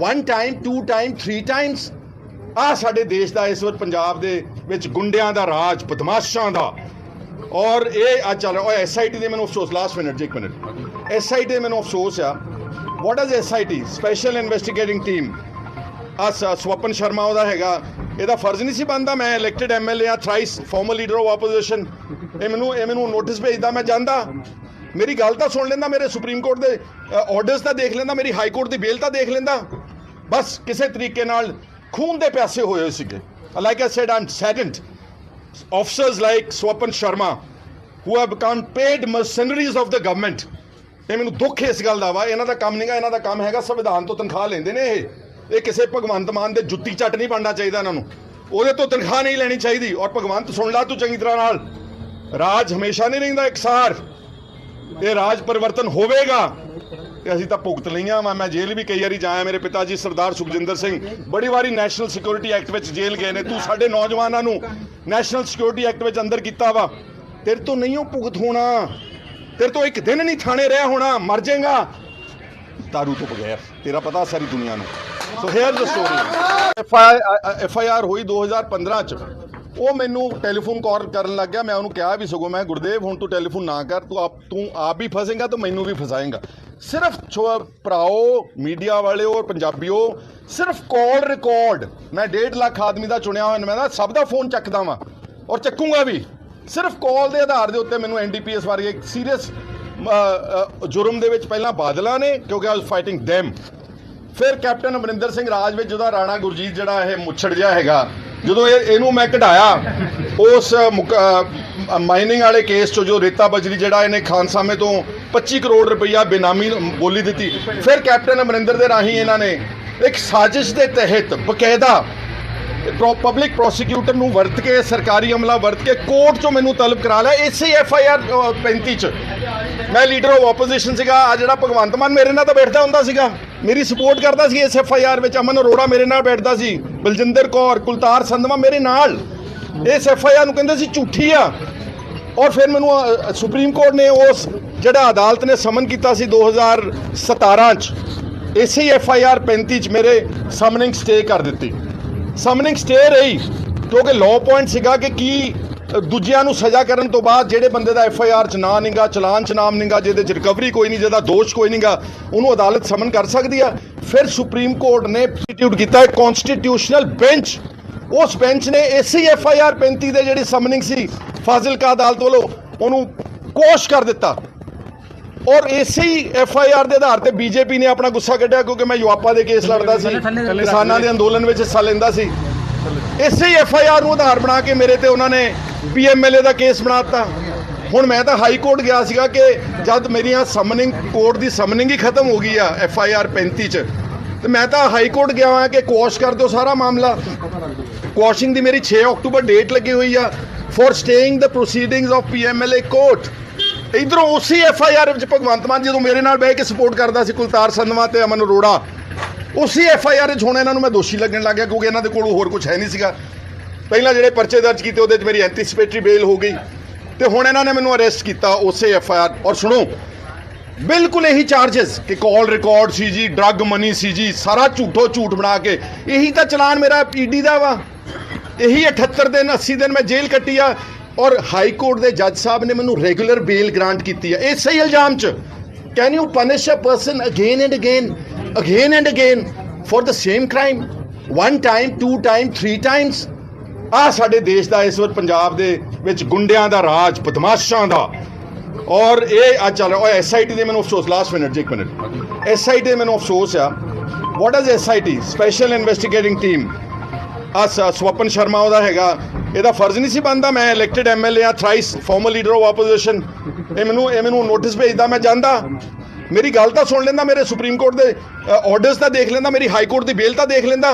1 time, 2 time, 3 times? ਆ ਸਾਡੇ ਦੇਸ਼ ਦਾ ਇਸ ਵਕਤ ਪੰਜਾਬ ਦੇ ਵਿੱਚ ਗੁੰਡਿਆਂ ਦਾ ਰਾਜ, ਬਦਮਾਸ਼ਾਂ ਦਾ। ਔਰ ਇਹ ਅੱਜ ਚੱਲ ਰਿਹਾ। SIT ਦੇ ਮੈਨੂੰ ਅਫਸੋਸ, ਲਾਸਟ ਮਿੰਟ 1 ਮਿੰਟ, SIT ਦੇ ਮੈਨੂੰ ਅਫਸੋਸ ਆ। What is SIT? Special investigating team. ਆ ਸਵਪਨ ਸ਼ਰਮਾ ਉਹਦਾ ਹੈਗਾ। ਇਹਦਾ ਫਰਜ਼ ਨਹੀਂ ਸੀ ਬਣਦਾ? ਮੈਂ ਇਲੈਕਟਡ MLA ਆ, thrice farmer leader of opposition. ਇਹ ਮੈਨੂੰ ਨੋਟਿਸ ਭੇਜਦਾ, ਮੈਂ ਜਾਂਦਾ, ਮੇਰੀ ਗੱਲ ਤਾਂ ਸੁਣ ਲੈਂਦਾ, ਮੇਰੇ ਸੁਪਰੀਮ ਕੋਰਟ ਦੇ ਆਰਡਰਸ ਤਾਂ ਦੇਖ ਲੈਂਦਾ, ਮੇਰੀ ਹਾਈ ਕੋਰਟ ਦੀ ਬੇਲ ਤਾਂ ਦੇਖ ਲੈਂਦਾ। ਬਸ ਕਿਸੇ ਤਰੀਕੇ ਨਾਲ ਖੂਨ ਦੇ ਪਿਆਸੇ ਹੋਏ ਸੀਗੇ। Like I said, I'm saddened. Officers like Swapan Sharma who have become paid mercenaries of the government. ਇਹ ਮੈਨੂੰ ਦੁੱਖ ਇਸ ਗੱਲ ਦਾ ਵਾ। ਇਹਨਾਂ ਦਾ ਕੰਮ ਨਹੀਂਗਾ, ਇਹਨਾਂ ਦਾ ਕੰਮ ਹੈਗਾ ਸੰਵਿਧਾਨ ਤੋਂ ਤਨਖਾਹ ਲੈਂਦੇ ਨੇ ਇਹ ਕਿਸੇ ਭਗਵੰਤ ਮਾਨ ਦੇ ਜੁੱਤੀ ਝੱਟ ਨਹੀਂ ਬਣਨਾ ਚਾਹੀਦਾ ਇਹਨਾਂ ਨੂੰ, ਉਹਦੇ ਤੋਂ ਤਨਖਾਹ ਨਹੀਂ ਲੈਣੀ ਚਾਹੀਦੀ। ਔਰ ਭਗਵੰਤ ਸੁਣ ਲਾ ਤੂੰ ਚੰਗੀ ਤਰ੍ਹਾਂ ਨਾਲ, ਰਾਜ ਹਮੇਸ਼ਾ ਨਹੀਂ ਰਹਿੰਦਾ ਇਕਸਾਰ। ਇਹ ਰਾਜ ਪਰਿਵਰਤਨ ਹੋਵੇਗਾ ਤੇ ਅਸੀਂ ਤਾਂ ਭੁਗਤ ਲਈਆਂ ਵਾ। ਮੈਂ ਜੇਲ੍ਹ ਵੀ ਕਈ ਵਾਰੀ ਜਾਇਆ। ਮੇਰੇ ਪਿਤਾ ਜੀ ਸਰਦਾਰ ਸੁਖਜਿੰਦਰ ਸਿੰਘ ਬੜੀ ਵਾਰੀ ਨੈਸ਼ਨਲ ਸਿਕਿਉਰਿਟੀ ਐਕਟ ਵਿੱਚ ਜੇਲ੍ਹ ਗਏ ਨੇ। ਤੂੰ ਸਾਡੇ ਨੌਜਵਾਨਾਂ ਨੂੰ ਨੈਸ਼ਨਲ ਸਿਕਿਉਰਿਟੀ ਐਕਟ ਵਿੱਚ ਅੰਦਰ ਕੀਤਾ ਵਾ। ਤੇਰੇ ਤੋਂ ਨਹੀਂ ਉਹ ਭੁਗਤ ਹੋਣਾ, ਤੇਰੇ ਤੋਂ ਇੱਕ ਦਿਨ ਨਹੀਂ ਥਾਣੇ ਰਿਹਾ ਹੋਣਾ, ਮਰ ਜਾਏਗਾ ਦਾਰੂ ਤੋਂ ਬਗੈਰ। ਤੇਰਾ ਪਤਾ ਸਾਰੀ ਦੁਨੀਆ ਨੂੰ। ਸੋ ਹੇਅਰ ਦ ਸਟੋਰੀ। FIR ਹੋਈ 2015 'ਚ। ਉਹ ਮੈਨੂੰ ਟੈਲੀਫੋਨ ਕਾਲ ਕਰਨ ਲੱਗ ਗਿਆ। ਮੈਂ ਉਹਨੂੰ ਕਿਹਾ ਵੀ ਸਗੋਂ, ਮੈਂ ਗੁਰਦੇਵ ਹੁਣ ਤੂੰ ਟੈਲੀਫੋਨ ਨਾ ਕਰ, ਤੂੰ ਆਪ ਵੀ ਫਸੇਗਾ ਤਾਂ ਮੈਨੂੰ ਵੀ ਫਸਾਏਗਾ। ਸਿਰਫ ਭਰਾਓ ਮੀਡੀਆ ਵਾਲਿਓ ਔਰ ਪੰਜਾਬੀਓ, ਸਿਰਫ ਕਾਲ ਰਿਕਾਰਡ। ਮੈਂ 1.5 ਲੱਖ ਆਦਮੀ ਦਾ ਚੁਣਿਆ ਹੋਇਆ, ਮੈਂ ਸਭ ਦਾ ਫੋਨ ਚੱਕਦਾ ਵਾਂ ਔਰ ਚੱਕੂਗਾ ਵੀ। ਸਿਰਫ ਕਾਲ ਦੇ ਆਧਾਰ ਦੇ ਉੱਤੇ ਮੈਨੂੰ NDPS ਵਰਗੇ ਇੱਕ ਸੀਰੀਅਸ ਜੁਰਮ ਦੇ ਵਿੱਚ ਪਹਿਲਾਂ ਬਾਦਲਾਂ ਨੇ, ਕਿਉਂਕਿ ਆਈ ਵਾਸ ਫਾਈਟਿੰਗ ਦੈਮ। ਫਿਰ ਕੈਪਟਨ ਅਮਰਿੰਦਰ ਸਿੰਘ ਰਾਜ ਵਿੱਚ ਜਿਹਦਾ ਰਾਣਾ ਗੁਰਜੀਤ ਜਿਹੜਾ ਇਹ ਮੁੱਛੜ ਜਿਹਾ ਹੈਗਾ, ਜਦੋਂ ਇਹਨੂੰ ਮੈਂ ਕਢਾਇਆ ਉਸ ਮਾਈਨਿੰਗ ਵਾਲੇ ਕੇਸ 'ਚੋਂ ਜੋ ਰੇਤਾ ਬਜਰੀ ਜਿਹੜਾ ਇਹਨੇ ਖਾਨਸਾਮੇ ਤੋਂ 25 ਕਰੋੜ ਰੁਪਈਆ ਬੇਨਾਮੀ ਬੋਲੀ ਦਿੱਤੀ। ਫਿਰ ਕੈਪਟਨ ਅਮਰਿੰਦਰ ਦੇ ਰਾਹੀਂ ਇਹਨਾਂ ਨੇ ਇੱਕ ਸਾਜ਼ਿਸ਼ ਦੇ ਤਹਿਤ ਬਕਾਇਦਾ ਪਬਲਿਕ ਪ੍ਰੋਸੀਕਿਊਟਰ ਨੂੰ ਵਰਤ ਕੇ ਸਰਕਾਰੀ ਅਮਲਾ ਵਰਤ ਕੇ ਕੋਰਟ 'ਚੋਂ ਮੈਨੂੰ ਤਲਬ ਕਰਾ ਲਿਆ ਇਸੇ FIR 35 'ਚ। ਮੈਂ ਲੀਡਰ ਆਫ ਆਪੋਜੀਸ਼ਨ ਸੀਗਾ। ਆ ਜਿਹੜਾ ਭਗਵੰਤ ਮਾਨ ਮੇਰੇ ਨਾਲ ਤਾਂ ਬੈਠਦਾ ਹੁੰਦਾ ਸੀਗਾ, ਮੇਰੀ ਸਪੋਰਟ ਕਰਦਾ ਸੀ ਇਸ FIR ਵਿੱਚ। ਅਮਨ ਅਰੋੜਾ ਮੇਰੇ ਨਾਲ ਬੈਠਦਾ ਸੀ, ਬਲਜਿੰਦਰ ਕੌਰ, ਕੁਲਤਾਰ ਸੰਧਵਾ ਮੇਰੇ ਨਾਲ। ਇਸ FIR ਨੂੰ ਕਹਿੰਦੇ ਸੀ ਝੂਠੀ ਆ। ਔਰ ਫਿਰ ਮੈਨੂੰ ਸੁਪਰੀਮ ਕੋਰਟ ਨੇ ਉਸ ਜਿਹੜਾ ਅਦਾਲਤ ਨੇ ਸਮਨ ਕੀਤਾ ਸੀ 2017 'ਚ, ਇਸੇ FIR 35 'ਚ ਮੇਰੇ ਸਮਨਿੰਗ ਸਟੇ ਕਰ ਦਿੱਤੀ। ਸਮਨਿੰਗ ਸਟੇ ਰਹੀ ਕਿਉਂਕਿ ਲਾਅ ਪੁਆਇੰਟ ਸੀਗਾ ਕਿ ਕੀ ਦੂਜਿਆਂ ਨੂੰ ਸਜ਼ਾ ਕਰਨ ਤੋਂ ਬਾਅਦ ਜਿਹੜੇ ਬੰਦੇ ਦਾ FIR 'ਚ ਨਾਂ ਨਹੀਂਗਾ, ਚਲਾਨ 'ਚ ਨਾਮ ਨਹੀਂਗਾ, ਜਿਹਦੇ 'ਚ ਰਿਕਵਰੀ ਕੋਈ ਨਹੀਂ, ਜਿਹਦਾ ਦੋਸ਼ ਕੋਈ ਨਹੀਂਗਾ, ਉਹਨੂੰ ਅਦਾਲਤ ਸਮਨ ਕਰ ਸਕਦੀ ਆ। ਫਿਰ ਸੁਪਰੀਮ ਕੋਰਟ ਨੇ ਇੰਸਟੀਟਿਊਟ ਕੀਤਾ ਇੱਕ ਕਨਸਟੀਟਿਊਸ਼ਨਲ ਬੈਂਚ। ਉਸ ਬੈਂਚ ਨੇ ਇਸੇ FIR 35 ਦੇ ਜਿਹੜੀ ਸਮਨਿੰਗ ਸੀ ਫਾਜ਼ਿਲਕਾ ਅਦਾਲਤ ਵੱਲੋਂ ਉਹਨੂੰ ਕੋਸ਼ ਕਰ ਦਿੱਤਾ। ਔਰ ਇਸੇ FIR ਦੇ ਆਧਾਰ ਤੇ BJP ਨੇ ਆਪਣਾ ਗੁੱਸਾ ਕੱਢਿਆ, ਕਿਉਂਕਿ ਮੈਂ ਯੂਆਪਾ ਦੇ ਕੇਸ ਲੜਦਾ ਸੀ, ਕਿਸਾਨਾਂ ਦੇ ਅੰਦੋਲਨ ਵਿੱਚ ਹਿੱਸਾ ਲੈਂਦਾ ਸੀ। ਇਸੇ FIR ਨੂੰ ਆਧਾਰ ਬਣਾ ਕੇ ਮੇਰੇ ਤੇ ਉਹਨਾਂ ਨੇ PMLA ਦਾ ਕੇਸ ਬਣਾ ਦਿੱਤਾ। ਹੁਣ ਮੈਂ ਤਾਂ ਹਾਈ ਕੋਰਟ ਗਿਆ ਸੀਗਾ ਕਿ ਜਦ ਮੇਰੀਆਂ ਸਮਨਿੰਗ ਕੋਰਟ ਦੀ ਸਮਨਿੰਗ ਹੀ ਖਤਮ ਹੋ ਗਈ ਆ FIR 35 'ਚ, ਤੇ ਮੈਂ ਤਾਂ ਹਾਈ ਕੋਰਟ ਗਿਆ ਹਾਂ ਕਿ ਕੁਐਸ਼ ਕਰ ਦਿਓ ਸਾਰਾ ਮਾਮਲਾ। ਕੁਐਸ਼ਿੰਗ ਦੀ ਮੇਰੀ 6 ਅਕਤੂਬਰ ਡੇਟ ਲੱਗੀ ਹੋਈ ਆ for staying the proceedings of PMLA court. ਇਧਰੋਂ ਉਸੇ FIR ਵਿੱਚ ਭਗਵੰਤ ਮਾਨ ਜਦੋਂ ਮੇਰੇ ਨਾਲ ਬਹਿ ਕੇ ਸਪੋਰਟ ਕਰਦਾ ਸੀ ਕੁਲਤਾਰ ਸੰਧਵਾ ਤੇ ਅਮਨ ਅਰੋੜਾ, ਉਸੇ FIR 'ਚ ਹੁਣ ਇਹਨਾਂ ਨੂੰ ਮੈਂ ਦੋਸ਼ੀ ਲੱਗਣ ਲੱਗ ਗਿਆ, ਕਿਉਂਕਿ ਇਹਨਾਂ ਦੇ ਕੋਲ ਹੋਰ ਕੁਝ ਹੈ ਨਹੀਂ ਸੀਗਾ। ਪਹਿਲਾਂ ਜਿਹੜੇ ਪਰਚੇ ਦਰਜ ਕੀਤੇ ਉਹਦੇ 'ਚ ਮੇਰੀ ਐਂਟੀਸਿਪੇਟਰੀ ਬੇਲ ਹੋ ਗਈ, ਤੇ ਹੁਣ ਇਹਨਾਂ ਨੇ ਮੈਨੂੰ ਅਰੈਸਟ ਕੀਤਾ ਉਸੇ FIR। ਔਰ ਸੁਣੋ, ਬਿਲਕੁਲ ਇਹੀ ਚਾਰजेस ਕਿ ਕਾਲ ਰਿਕਾਰਡ ਸੀ ਜੀ, ਡਰੱਗ ਮਨੀ ਸੀ ਜੀ, ਸਾਰਾ ਝੂਠੋ ਝੂਠ ਬਣਾ ਕੇ ਇਹੀ ਤਾਂ ਚਲਾਨ ਮੇਰਾ PD ਦਾ ਵਾ। ਇਹੀ 78 ਦਿਨ 80 ਦਿਨ ਮੈਂ ਜੇਲ੍ਹ ਕੱਟੀ ਆ। ਔਰ ਹਾਈ ਕੋਰਟ ਦੇ ਜੱਜ ਸਾਹਿਬ ਨੇ ਮੈਨੂੰ ਰੈਗੂਲਰ ਬੇਲ ਗ੍ਰਾਂਟ ਕੀਤੀ ਹੈ ਇਸੇ ਹੀ ਇਲਜ਼ਾਮ 'ਚ। Can you punish a person again and again for the same crime, 1 time 2 time 3 times? ਆ ਸਾਡੇ ਦੇਸ਼ ਦਾ ਇਸ ਵਾਰ ਪੰਜਾਬ ਦੇ ਵਿੱਚ ਗੁੰਡਿਆਂ ਦਾ ਰਾਜ, ਬਦਮਾਸ਼ਾਂ ਦਾ। ਔਰ ਇਹ ਅੱਜ ਚੱਲ ਰਿਹਾ। SIT ਦੇ ਮੈਨੂੰ ਅਫਸੋਸ, ਲਾਸਟ ਮਿੰਟ ਜੀ, 1 ਮਿੰਟ, SIT ਦੇ ਮੈਨੂੰ ਅਫਸੋਸ ਆ। What is SIT? Special investigating team. ਆ ਸਵਪਨ ਸ਼ਰਮਾ ਉਹਦਾ ਹੈਗਾ, ਇਹਦਾ ਫਰਜ਼ ਨਹੀਂ ਸੀ ਬਣਦਾ? ਮੈਂ ਇਲੈਕਟਿਡ MLA ਆ, thrice farmer leader of opposition. ਇਹ ਮੈਨੂੰ ਨੋਟਿਸ ਭੇਜਦਾ, ਮੈਂ ਜਾਂਦਾ, ਮੇਰੀ ਗੱਲ ਤਾਂ ਸੁਣ ਲੈਂਦਾ, ਮੇਰੇ ਸੁਪਰੀਮ ਕੋਰਟ ਦੇ ਆਰਡਰਸ ਤਾਂ ਦੇਖ ਲੈਂਦਾ, ਮੇਰੀ ਹਾਈ ਕੋਰਟ ਦੀ ਬੇਲ ਤਾਂ ਦੇਖ ਲੈਂਦਾ।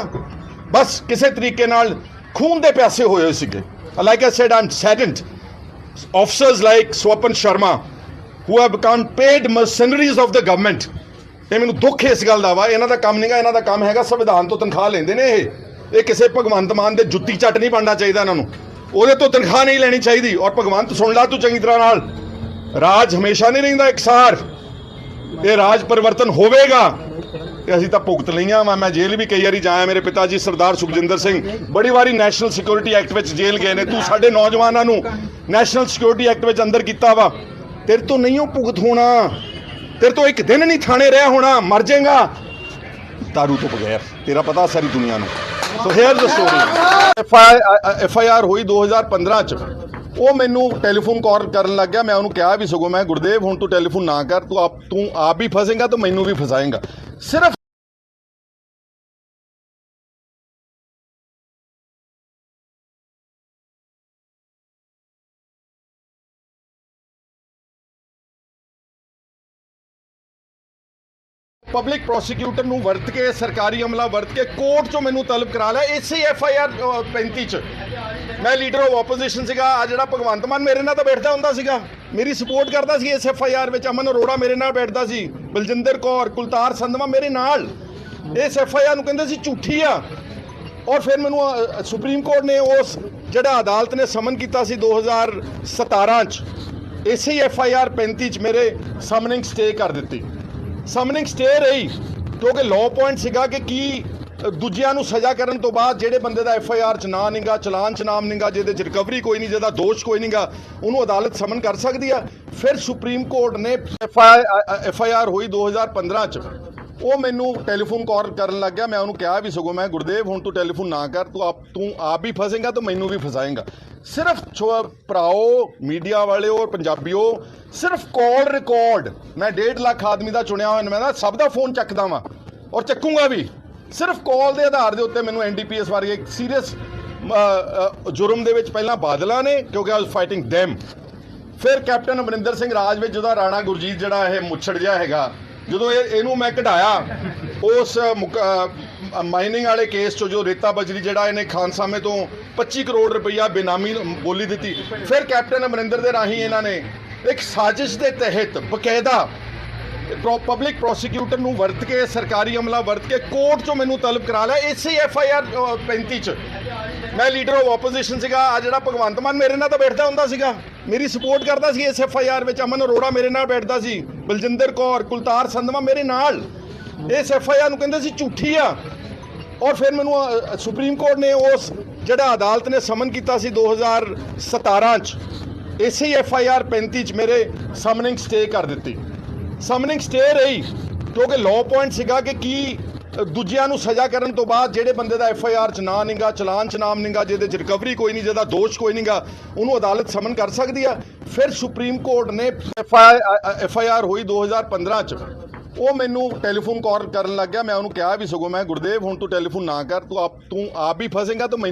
ਬਸ ਕਿਸੇ ਤਰੀਕੇ ਨਾਲ ਖੂਨ ਦੇ ਪਿਆਸੇ ਹੋਏ ਸੀਗੇ। Like I said, I am saddened. Officers like Swapan Sharma who have become paid mercenaries of the government। ਇਹ ਮੈਨੂੰ ਦੁੱਖ ਇਸ ਗੱਲ ਦਾ ਵਾ। ਇਹਨਾਂ ਦਾ ਕੰਮ ਨਹੀਂਗਾ, ਇਹਨਾਂ ਦਾ ਕੰਮ ਹੈਗਾ ਸੰਵਿਧਾਨ ਤੋਂ ਤਨਖਾਹ ਲੈਂਦੇ ਨੇ ਇਹ ਕਿਸੇ ਭਗਵੰਤ ਮਾਨ ਦੇ ਜੁੱਤੀ ਚੱਟ ਨਹੀਂ ਬਣਨਾ ਚਾਹੀਦਾ ਇਹਨਾਂ ਨੂੰ, ਉਹਦੇ ਤੋਂ ਤਨਖਾਹ ਨਹੀਂ ਲੈਣੀ ਚਾਹੀਦੀ। ਔਰ ਭਗਵੰਤ ਸੁਣ ਲਾ ਤੂੰ ਚੰਗੀ ਤਰ੍ਹਾਂ ਨਾਲ, ਰਾਜ ਹਮੇਸ਼ਾ ਨਹੀਂ ਰਹਿੰਦਾ ਇਕਸਾਰ, ਇਹ ਰਾਜ ਪਰਿਵਰਤਨ ਹੋਵੇਗਾ। ਤੇ ਅਸੀਂ ਤਾਂ ਭੁਗਤ ਲਈਆਂ ਵਾ। ਮੈਂ ਜੇਲ੍ਹ ਵੀ ਕਈ ਵਾਰੀ ਜਾਇਆ, ਮੇਰੇ ਪਿਤਾ ਜੀ ਸਰਦਾਰ ਸੁਖਜਿੰਦਰ ਸਿੰਘ ਬੜੀ ਵਾਰੀ ਨੈਸ਼ਨਲ ਸਿਕਿਉਰਿਟੀ ਐਕਟ ਵਿੱਚ ਜੇਲ੍ਹ ਗਏ ਨੇ। ਤੂੰ ਸਾਡੇ ਨੌਜਵਾਨਾਂ ਨੂੰ ਨੈਸ਼ਨਲ ਸਿਕਿਉਰਿਟੀ ਐਕਟ ਵਿੱਚ ਅੰਦਰ ਕੀਤਾ ਵਾ, ਤੇਰੇ ਤੋਂ ਨਹੀਂ ਉਹ ਭੁਗਤ ਹੋਣਾ, ਤੇਰੇ ਤੋਂ ਇੱਕ ਦਿਨ ਨਹੀਂ ਥਾਣੇ ਰਿਹਾ ਹੋਣਾ, ਮਰ ਜਾਏਗਾ ਦਾਰੂ ਤੋਂ ਬਗੈਰ। ਤੇਰਾ ਪਤਾ ਸਾਰੀ ਦੁਨੀਆ ਨੂੰ। ਸੋ ਹੇਅਰ ਦ ਸਟੋਰੀ। FIR ਹੋਈ 2015 'ਚ। ਉਹ ਮੈਨੂੰ ਟੈਲੀਫੋਨ ਕਾਲ ਕਰਨ ਲੱਗ ਗਿਆ। ਮੈਂ ਉਹਨੂੰ ਕਿਹਾ ਵੀ ਸਗੋਂ, ਮੈਂ ਗੁਰਦੇਵ ਹੁਣ ਤੂੰ ਟੈਲੀਫੋਨ ਨਾ ਕਰ, ਤੂੰ ਆਪ ਵੀ ਫਸੇਗਾ ਤਾਂ ਮੈਨੂੰ ਵੀ ਫਸਾਏਗਾ। ਸਿਰਫ ਪਬਲਿਕ ਪ੍ਰੋਸੀਕਿਊਟਰ ਨੂੰ ਵਰਤ ਕੇ, ਸਰਕਾਰੀ ਅਮਲਾ ਵਰਤ ਕੇ ਕੋਰਟ 'ਚੋਂ ਮੈਨੂੰ ਤਲਬ ਕਰਾ ਲਿਆ ਇਸੇ FIR 35 'ਚ। ਮੈਂ ਲੀਡਰ ਆਫ ਆਪੋਜੀਸ਼ਨ ਸੀਗਾ। ਆ ਜਿਹੜਾ ਭਗਵੰਤ ਮਾਨ ਮੇਰੇ ਨਾਲ ਤਾਂ ਬੈਠਦਾ ਹੁੰਦਾ ਸੀਗਾ, ਮੇਰੀ ਸਪੋਰਟ ਕਰਦਾ ਸੀ ਇਸ FIR ਵਿੱਚ। ਅਮਨ ਅਰੋੜਾ ਮੇਰੇ ਨਾਲ ਬੈਠਦਾ ਸੀ, ਬਲਜਿੰਦਰ ਕੌਰ, ਕੁਲਤਾਰ ਸੰਧਵਾ ਮੇਰੇ ਨਾਲ। ਇਸ FIR ਨੂੰ ਕਹਿੰਦੇ ਸੀ ਝੂਠੀ ਆ। ਔਰ ਫਿਰ ਮੈਨੂੰ ਸੁਪਰੀਮ ਕੋਰਟ ਨੇ ਉਸ ਜਿਹੜਾ ਅਦਾਲਤ ਨੇ ਸਮਨ ਕੀਤਾ ਸੀ 2017 'ਚ, ਇਸੇ FIR 35 'ਚ ਮੇਰੇ ਸਮਨਿੰਗ ਸਟੇ ਕਰ ਦਿੱਤੀ। ਸਮਨਿੰਗ ਸਟੇ ਰਹੀ ਕਿਉਂਕਿ ਲਾਅ ਪੁਆਇੰਟ ਸੀਗਾ ਕਿ ਕੀ ਦੂਜਿਆਂ ਨੂੰ ਸਜ਼ਾ ਕਰਨ ਤੋਂ ਬਾਅਦ ਜਿਹੜੇ ਬੰਦੇ ਦਾ FIR 'ਚ ਨਾਂ ਨਹੀਂਗਾ, ਚਲਾਨ 'ਚ ਨਾਮ ਨਹੀਂਗਾ, ਜਿਹਦੇ 'ਚ ਰਿਕਵਰੀ ਕੋਈ ਨਹੀਂ, ਜਿਹਦਾ ਦੋਸ਼ ਕੋਈ ਨਹੀਂਗਾ, ਉਹਨੂੰ ਅਦਾਲਤ ਸਮਨ ਕਰ ਸਕਦੀ ਆ। ਫਿਰ ਸੁਪਰੀਮ ਕੋਰਟ ਨੇ FIR ਹੋਈ 2015 'ਚ। ਉਹ ਮੈਨੂੰ ਟੈਲੀਫੋਨ ਕਾਲ ਕਰਨ ਲੱਗ ਗਿਆ। ਮੈਂ ਉਹਨੂੰ ਕਿਹਾ ਵੀ ਸਗੋਂ, ਮੈਂ ਗੁਰਦੇਵ ਹੁਣ ਤੂੰ ਟੈਲੀਫੋਨ ਨਾ ਕਰ, ਤੂੰ ਆਪ ਵੀ ਫਸੇਗਾ ਤਾਂ ਮੈਨੂੰ ਵੀ ਫਸਾਏਗਾ। ਸਿਰਫ ਭਰਾਓ ਮੀਡੀਆ ਵਾਲਿਓ ਔਰ ਪੰਜਾਬੀਓ, ਸਿਰਫ ਕਾਲ ਰਿਕਾਰਡ, ਮੈਂ 1.5 ਲੱਖ ਆਦਮੀ ਦਾ ਚੁਣਿਆ ਹੋਇਆ, ਮੈਂ ਸਭ ਦਾ ਫੋਨ ਚੱਕਦਾ ਵਾਂ ਔਰ ਚੱਕੂਗਾ ਵੀ। ਸਿਰਫ ਕਾਲ ਦੇ ਆਧਾਰ ਦੇ ਉੱਤੇ ਮੈਨੂੰ NDPS ਵਰਗੇ ਇੱਕ ਸੀਰੀਅਸ ਜੁਰਮ ਦੇ ਵਿੱਚ ਪਹਿਲਾਂ ਬਾਦਲਾਂ ਨੇ, ਕਿਉਂਕਿ ਆਈ ਵਾਸ ਫਾਈਟਿੰਗ ਦੈਮ। ਫਿਰ ਕੈਪਟਨ ਅਮਰਿੰਦਰ ਸਿੰਘ ਰਾਜ ਵਿੱਚ ਜਿਹਦਾ ਰਾਣਾ ਗੁਰਜੀਤ ਜਿਹੜਾ ਇਹ ਮੁੱਛੜ ਜਿਹਾ ਹੈਗਾ, ਜਦੋਂ ਇਹਨੂੰ ਮੈਂ ਕਢਾਇਆ ਉਸ ਮਾਈਨਿੰਗ ਵਾਲੇ ਕੇਸ 'ਚੋਂ, ਜੋ ਰੇਤਾ ਬਜਰੀ ਜਿਹੜਾ ਇਹਨੇ ਖਾਨਸਾਮੇ ਤੋਂ 25 ਕਰੋੜ ਰੁਪਈਆ ਬੇਨਾਮੀ ਬੋਲੀ ਦਿੱਤੀ, ਫਿਰ ਕੈਪਟਨ ਅਮਰਿੰਦਰ ਦੇ ਰਾਹੀਂ ਇਹਨਾਂ ਨੇ ਇੱਕ ਸਾਜ਼ਿਸ਼ ਦੇ ਤਹਿਤ ਬਕਾਇਦਾ ਪਬਲਿਕ ਪ੍ਰੋਸੀਕਿਊਟਰ ਨੂੰ ਵਰਤ ਕੇ, ਸਰਕਾਰੀ ਅਮਲਾ ਵਰਤ ਕੇ ਕੋਰਟ 'ਚੋਂ ਮੈਨੂੰ ਤਲਬ ਕਰਾ ਲਿਆ ਇਸੇ FIR 35 'ਚ। ਮੈਂ ਲੀਡਰ ਆਫ ਆਪੋਜੀਸ਼ਨ ਸੀਗਾ। ਆ ਜਿਹੜਾ ਭਗਵੰਤ ਮਾਨ ਮੇਰੇ ਨਾਲ ਤਾਂ ਬੈਠਦਾ ਹੁੰਦਾ ਸੀਗਾ, ਮੇਰੀ ਸਪੋਰਟ ਕਰਦਾ ਸੀ ਇਸ FIR ਵਿੱਚ। ਅਮਨ ਅਰੋੜਾ ਮੇਰੇ ਨਾਲ ਬੈਠਦਾ ਸੀ, ਬਲਜਿੰਦਰ ਕੌਰ, ਕੁਲਤਾਰ ਸੰਧਵਾ ਮੇਰੇ ਨਾਲ। ਇਸ FIR ਨੂੰ ਕਹਿੰਦੇ ਸੀ ਝੂਠੀ ਆ। ਔਰ ਫਿਰ ਮੈਨੂੰ ਸੁਪਰੀਮ ਕੋਰਟ ਨੇ ਉਸ ਜਿਹੜਾ ਅਦਾਲਤ ਨੇ ਸਮਨ ਕੀਤਾ ਸੀ 2017 ਚ ਇਸੇ FIR 35 ਚ ਮੇਰੇ ਸਮਨਿੰਗ ਸਟੇ ਕਰ ਦਿੱਤੀ। ਸਮਨਿੰਗ ਸਟੇ ਰਹੀ ਕਿਉਂਕਿ ਲਾਅ ਪੁਆਇੰਟ ਸੀਗਾ ਕਿ ਕੀ ਦੂਜਿਆਂ ਨੂੰ ਸਜ਼ਾ ਕਰਨ ਤੋਂ ਬਾਅਦ ਜਿਹੜੇ ਬੰਦੇ ਦਾ FIR ਚ ਨਾਂ ਨਹੀਂਗਾ, ਚਲਾਨ ਚ ਨਾਮ ਨਹੀਂਗਾ, ਜਿਹਦੇ ਚ ਰਿਕਵਰੀ ਕੋਈ ਨਹੀਂ, ਜਿਹਦਾ ਦੋਸ਼ ਕੋਈ ਨਹੀਂਗਾ, ਉਹਨੂੰ ਅਦਾਲਤ ਸਮਨ ਕਰ ਸਕਦੀ ਆ। ਫਿਰ ਸੁਪਰੀਮ ਕੋਰਟ ਨੇ FIR ਹੋਈ 2015 ਚ, ਉਹ ਮੈਨੂੰ ਟੈਲੀਫੋਨ ਕਾਲ ਕਰਨ ਲੱਗ ਗਿਆ। ਮੈਂ ਉਹਨੂੰ ਕਿਹਾ ਵੀ ਸਗੋਂ ਮੈਂ ਗੁਰਦੇਵ ਹੁਣ ਤੂੰ ਟੈਲੀਫੋਨ ਨਾ ਕਰ, ਤੂੰ ਆਪ ਵੀ ਫਸੇਗਾ ਤਾਂ ਮੈਨੂੰ